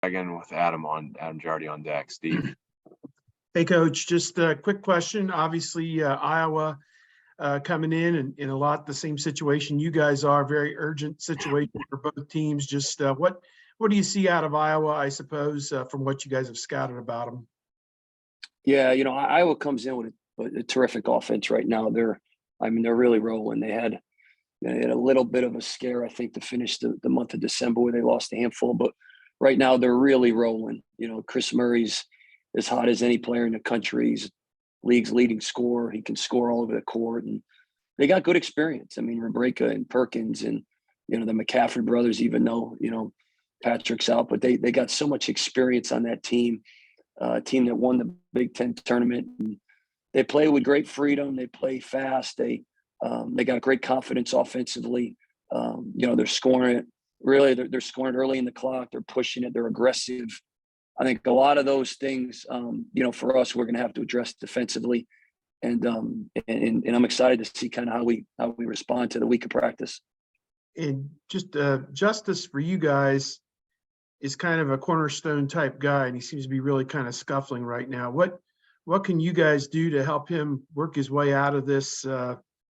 Again with Adam Jardy on deck. Steve. Hey, Coach, just a quick question. Obviously, Iowa coming in a lot the same situation you guys are, very urgent situation for both teams. Just what do you see out of Iowa, I suppose, from what you guys have scouted about them? Yeah, Iowa comes in with a terrific offense right now. They're really rolling. They had a little bit of a scare, I think, to finish the month of December where they lost a handful, but right now they're really rolling. Chris Murray's as hot as any player in the country. He's league's leading scorer. He can score all over the court, and they got good experience. I mean, Rebreka and Perkins and, the McCaffrey brothers, even though, Patrick's out, but they got so much experience on that team, team that won the Big Ten tournament. And they play with great freedom. They play fast. They got great confidence offensively. They're scoring it. Really, they're scoring early in the clock. They're pushing it. They're aggressive. I think a lot of those things, for us, we're going to have to address defensively, and I'm excited to see kind of how we respond to the week of practice. And just Justice for you guys is kind of a cornerstone type guy, and he seems to be really kind of scuffling right now. What can you guys do to help him work his way out of this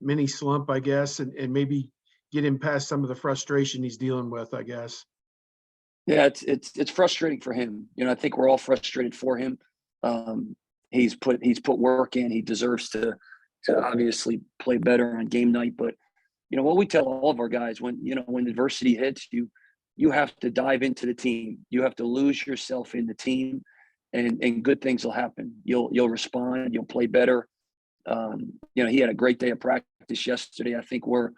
mini slump, I guess, and maybe get him past some of the frustration he's dealing with, I guess? Yeah, it's frustrating for him. I think we're all frustrated for him. He's put work in. He deserves to obviously play better on game night. But what we tell all of our guys, when adversity hits you, you have to dive into the team. You have to lose yourself in the team, and good things will happen. You'll respond. You'll play better. He had a great day of practice yesterday. I think we're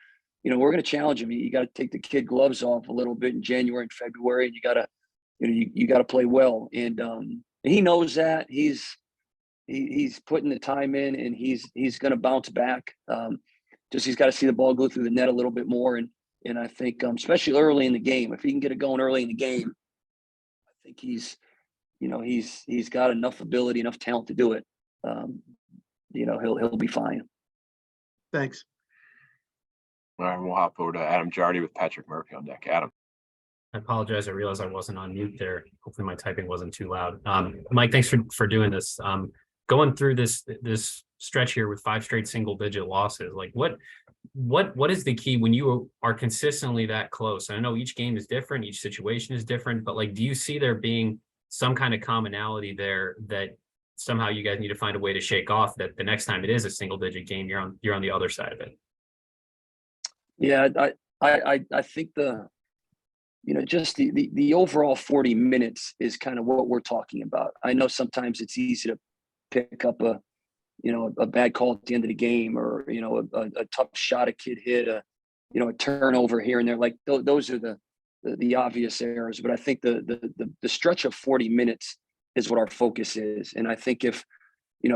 going to challenge him. You got to take the kid gloves off a little bit in January and February, and you got to play well. And he knows that. He's putting the time in, and he's going to bounce back. Just he's got to see the ball go through the net a little bit more, and I think especially early in the game, if he can get it going early in the game, I think he's got enough ability, enough talent to do it. He'll be fine. Thanks. All right, we'll hop over to Adam Jardy with Patrick Murphy on deck. Adam. I apologize. I realized I wasn't on mute there. Hopefully my typing wasn't too loud. Mike, thanks for doing this. Going through this stretch here with 5 straight single-digit losses, like what is the key when you are consistently that close? And I know each game is different, each situation is different, but do you see there being some kind of commonality there that somehow you guys need to find a way to shake off, that the next time it is a single-digit game, you're on the other side of it? Yeah, I think just the overall 40 minutes is kind of what we're talking about. I know sometimes it's easy to pick up a bad call at the end of the game, or a tough shot a kid hit, a turnover here and there. Like those are the obvious errors. But I think the stretch of 40 minutes is what our focus is. And I think if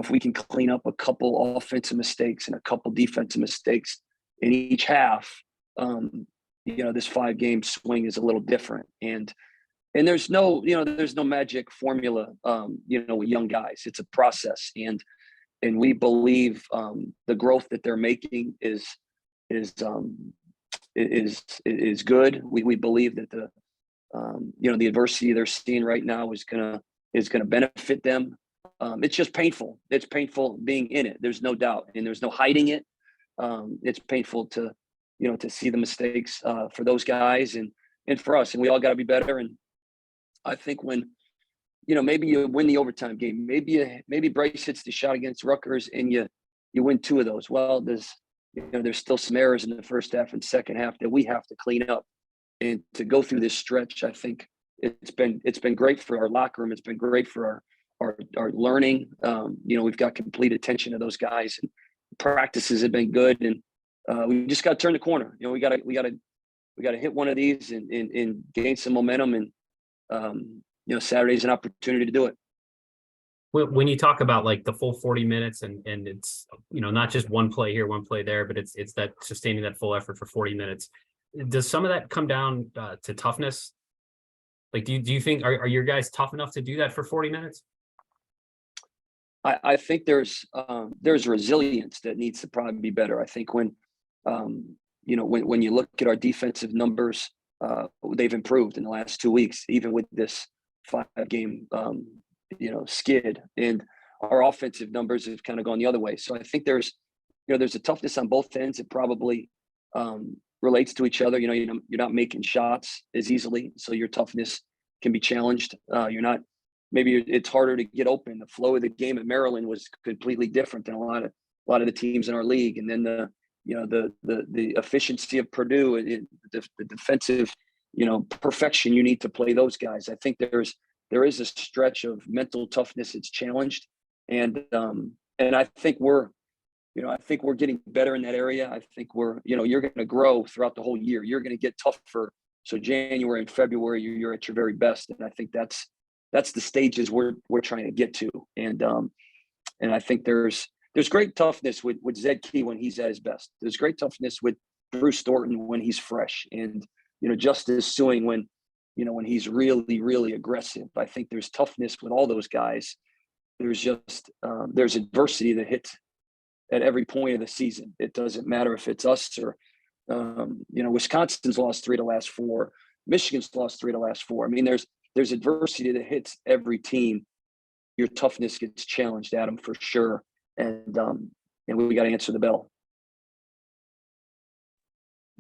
we can clean up a couple offensive mistakes and a couple defensive mistakes in each half, this 5-game swing is a little different. And there's no magic formula, with young guys. It's a process, and we believe the growth that they're making is good. We believe that the adversity they're seeing right now is gonna benefit them. It's just painful. It's painful being in it. There's no doubt, and there's no hiding it. It's painful to see the mistakes for those guys and for us, and we all got to be better. And I think when maybe you win the overtime game, maybe Bryce hits the shot against Rutgers and you win 2 of those. Well, there's still some errors in the first half and second half that we have to clean up, and to go through this stretch, I think it's been great for our locker room. It's been great for our learning. We've got complete attention to those guys, and practices have been good, and we just got to turn the corner. We got to hit one of these and gain some momentum, and Saturday's an opportunity to do it. When you talk about the full 40 minutes and it's not just one play here, one play there, but it's that sustaining that full effort for 40 minutes, does some of that come down to toughness? Do you think are your guys tough enough to do that for 40 minutes? I think there's resilience that needs to probably be better. I think when you look at our defensive numbers, they've improved in the last 2 weeks, even with this 5-game, skid, and our offensive numbers have kind of gone the other way. So I think there's a toughness on both ends. It probably relates to each other. You're not making shots as easily, so your toughness can be challenged. It's harder to get open. The flow of the game at Maryland was completely different than a lot of the teams in our league. And then the efficiency of Purdue, the defensive, perfection you need to play those guys. I think there is a stretch of mental toughness it's challenged, and I think we're getting better in that area. I think you're going to grow throughout the whole year. You're going to get tougher. So January and February, you're at your very best, and I think that's the stages we're trying to get to. And I think there's great toughness with Zed Key when he's at his best. There's great toughness with Bruce Thornton when he's fresh, and Justice Suing when he's really, really aggressive. I think there's toughness with all those guys. There's just there's adversity that hits at every point of the season. It doesn't matter if it's us or Wisconsin's lost 3 of the last 4. Michigan's lost 3 of the last 4. I mean, there's adversity that hits every team. Your toughness gets challenged, Adam, for sure. And we got to answer the bell.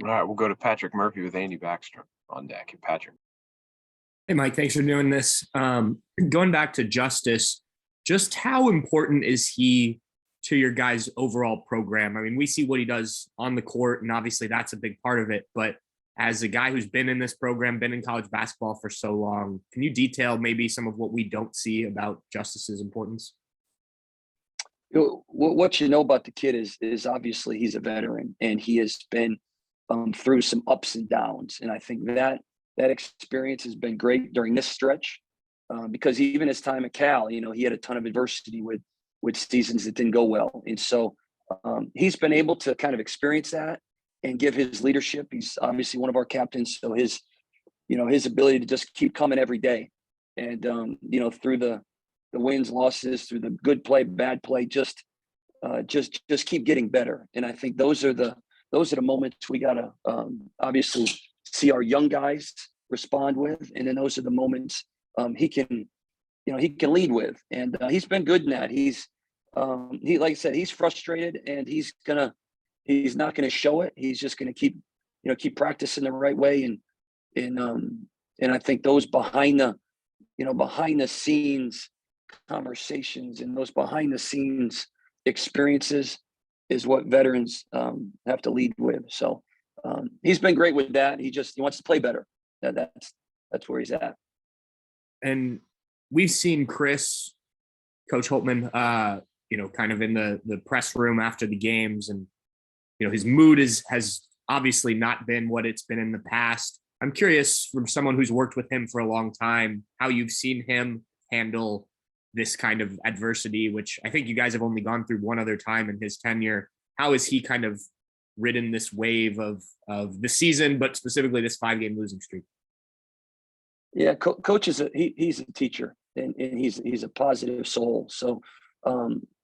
All right, we'll go to Patrick Murphy with Andy Backstrom on deck. Patrick. Hey, Mike, thanks for doing this. Going back to Justice, just how important is he to your guys' overall program? I mean, we see what he does on the court, and obviously that's a big part of it. But as a guy who's been in this program, been in college basketball for so long, can you detail maybe some of what we don't see about Justice's importance? What you know about the kid is obviously he's a veteran, and he has been through some ups and downs. And I think that experience has been great during this stretch because even his time at Cal, he had a ton of adversity with seasons that didn't go well. And so he's been able to kind of experience that and give his leadership. He's obviously one of our captains. So his ability to just keep coming every day and, through the wins, losses, through the good play, bad play, just keep getting better. And I think those are the moments we got to obviously see our young guys respond with. And then those are the moments he can lead with. And he's been good in that. Like I said, he's frustrated, and he's not gonna show it. He's just gonna keep practicing the right way. And I think those behind the scenes conversations and those behind the scenes experiences is what veterans have to lead with. So he's been great with that. He wants to play better. That's where he's at. And we've seen Coach Holtman, kind of in the press room after the games, and his mood has obviously not been what it's been in the past. I'm curious, from someone who's worked with him for a long time, how you've seen him handle this kind of adversity, which I think you guys have only gone through one other time in his tenure. How has he kind of ridden this wave of the season, but specifically this 5-game losing streak? Yeah, Coach he's a teacher, and he's a positive soul. So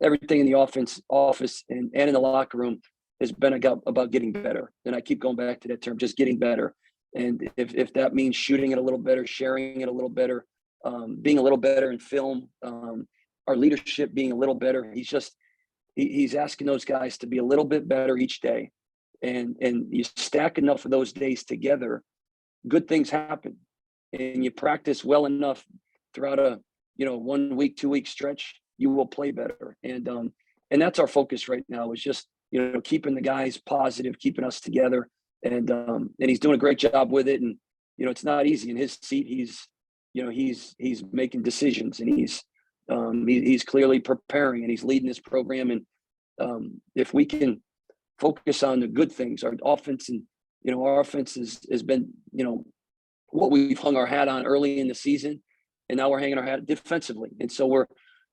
everything in the office and in the locker room has been about getting better. And I keep going back to that term, just getting better. And if that means shooting it a little better, sharing it a little better, being a little better in film, our leadership being a little better, he's asking those guys to be a little bit better each day. And you stack enough of those days together, good things happen. And you practice well enough throughout a 1 week, 2 week stretch, you will play better. And that's our focus right now, is just keeping the guys positive, keeping us together. And he's doing a great job with it. And it's not easy in his seat. He's making decisions, and he's clearly preparing, and he's leading this program. And if we can focus on the good things, our offense, and our offense has been what we've hung our hat on early in the season, and now we're hanging our hat defensively. And so we're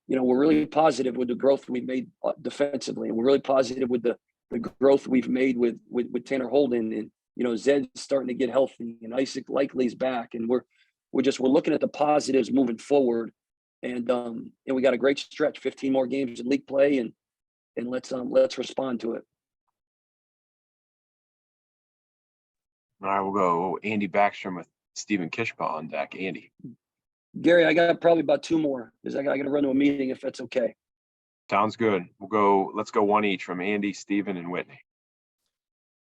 really positive with the growth we've made defensively, and we're really positive with the growth we've made with Tanner Holden, and Zed's starting to get healthy, and Isaac Likely's back, and we're looking at the positives moving forward. And we got a great stretch, 15 more games in league play, and let's respond to it. All right, we'll go Andy Backstrom with Stephen Kishba on deck. Andy. Gary, I got probably about 2 more because I got to run to a meeting if that's okay. Sounds good. Let's go one each from Andy, Steven, and Whitney.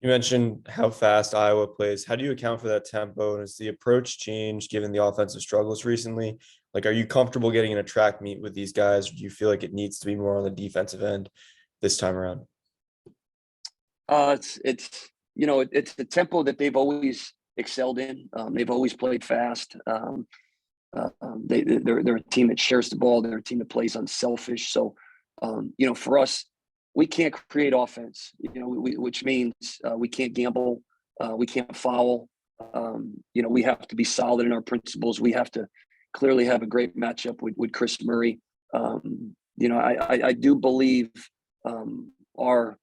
You mentioned how fast Iowa plays. How do you account for that tempo? And has the approach changed given the offensive struggles recently? Like, are you comfortable getting in a track meet with these guys? Or do you feel like it needs to be more on the defensive end this time around? It's the tempo that they've always excelled in. They've always played fast. They're a team that shares the ball. They're a team that plays unselfish. So, for us, we can't create offense, which means we can't gamble. We can't foul. We have to be solid in our principles. We have to clearly have a great matchup with Chris Murray. I do believe our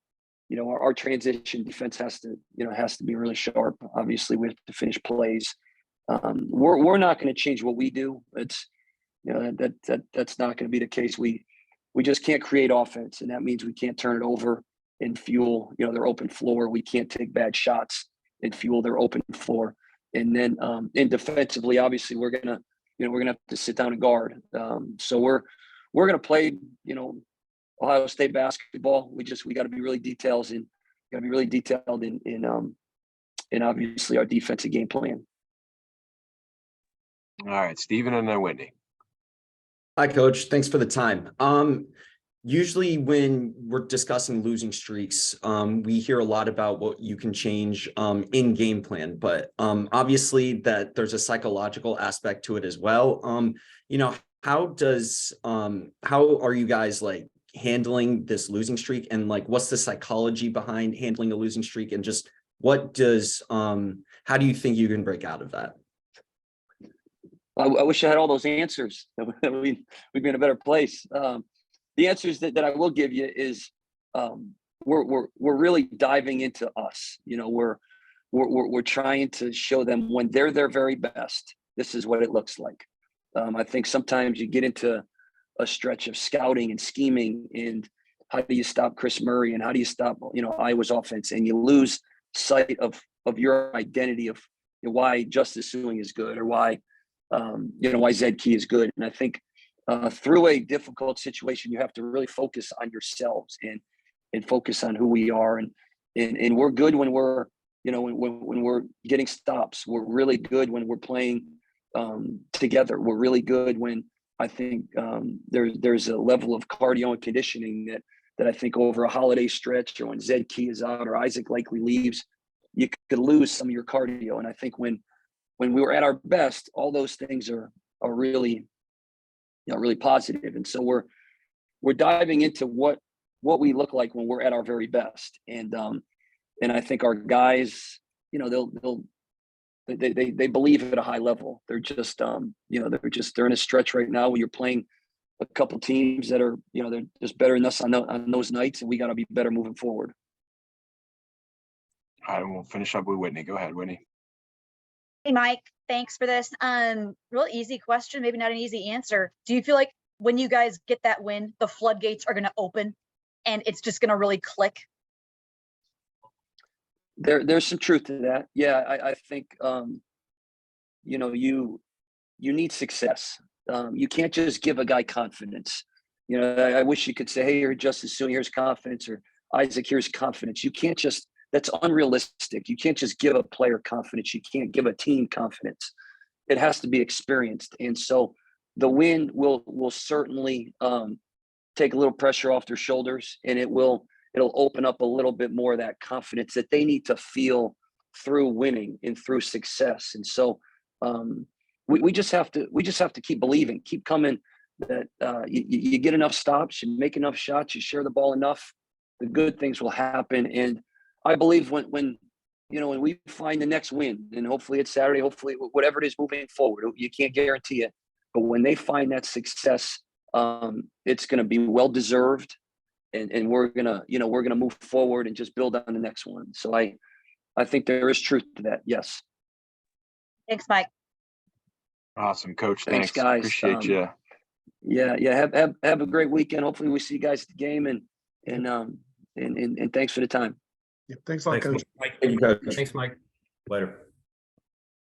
transition defense has to be really sharp. Obviously, we have to finish plays. We're not going to change what we do. It's that's not going to be the case. We just can't create offense, and that means we can't turn it over and fuel their open floor. We can't take bad shots and fuel their open floor. And then defensively, obviously, we're gonna have to sit down and guard. So we're gonna play Ohio State basketball. We got to be really detailed in obviously our defensive game plan. All right, Steven and then Whitney. Hi, Coach. Thanks for the time. Usually when we're discussing losing streaks, we hear a lot about what you can change in game plan, but obviously that there's a psychological aspect to it as well. How are you guys like handling this losing streak, and like what's the psychology behind handling a losing streak, and just how do you think you can break out of that? I wish I had all those answers. We'd be in a better place. The answers that I will give you is we're really diving into us. We're trying to show them when they're their very best, this is what it looks like. I think sometimes you get into a stretch of scouting and scheming, and how do you stop Chris Murray, and how do you stop Iowa's offense, and you lose sight of your identity of why Justice Suing is good, or why why Zed Key is good. And I think through a difficult situation, you have to really focus on yourselves and focus on who we are. And we're good when we're, when we're getting stops. We're really good when we're playing together. We're really good when I think there's a level of cardio and conditioning that I think over a holiday stretch, or when Zed Key is out or Isaac likely leaves, you could lose some of your cardio. And I think when we were at our best, all those things are really, really positive. And so we're diving into what we look like when we're at our very best. And I think our guys, they believe at a high level. They're just, they're in a stretch right now where you're playing a couple teams that are, they're just better than us on those nights, and we got to be better moving forward. All right, we'll finish up with Whitney. Go ahead, Whitney. Hey, Mike, thanks for this. Real easy question, maybe not an easy answer. Do you feel like when you guys get that win, the floodgates are going to open and it's just going to really click? There's some truth to that. Yeah, I think, you need success. You can't just give a guy confidence. I wish you could say, hey, you're Justice Suing, here's confidence, or Isaac, here's confidence. You can't just, that's unrealistic. You can't just give a player confidence. You can't give a team confidence. It has to be experienced. And so the win will certainly take a little pressure off their shoulders, and it'll open up a little bit more of that confidence that they need to feel through winning and through success. And so we just have to keep believing, keep coming, that you get enough stops, you make enough shots, you share the ball enough, the good things will happen. And I believe when we find the next win, and hopefully it's Saturday, hopefully whatever it is moving forward, you can't guarantee it, but when they find that success, it's going to be well-deserved, and we're going to move forward and just build on the next one. So I think there is truth to that. Yes. Thanks, Mike. Awesome, Coach. Thanks, guys. Appreciate you. Yeah. Have a great weekend. Hopefully we see you guys at the game, and thanks for the time. Yeah, thanks a lot, Coach. Thank you, Coach. Thanks, Mike. Later.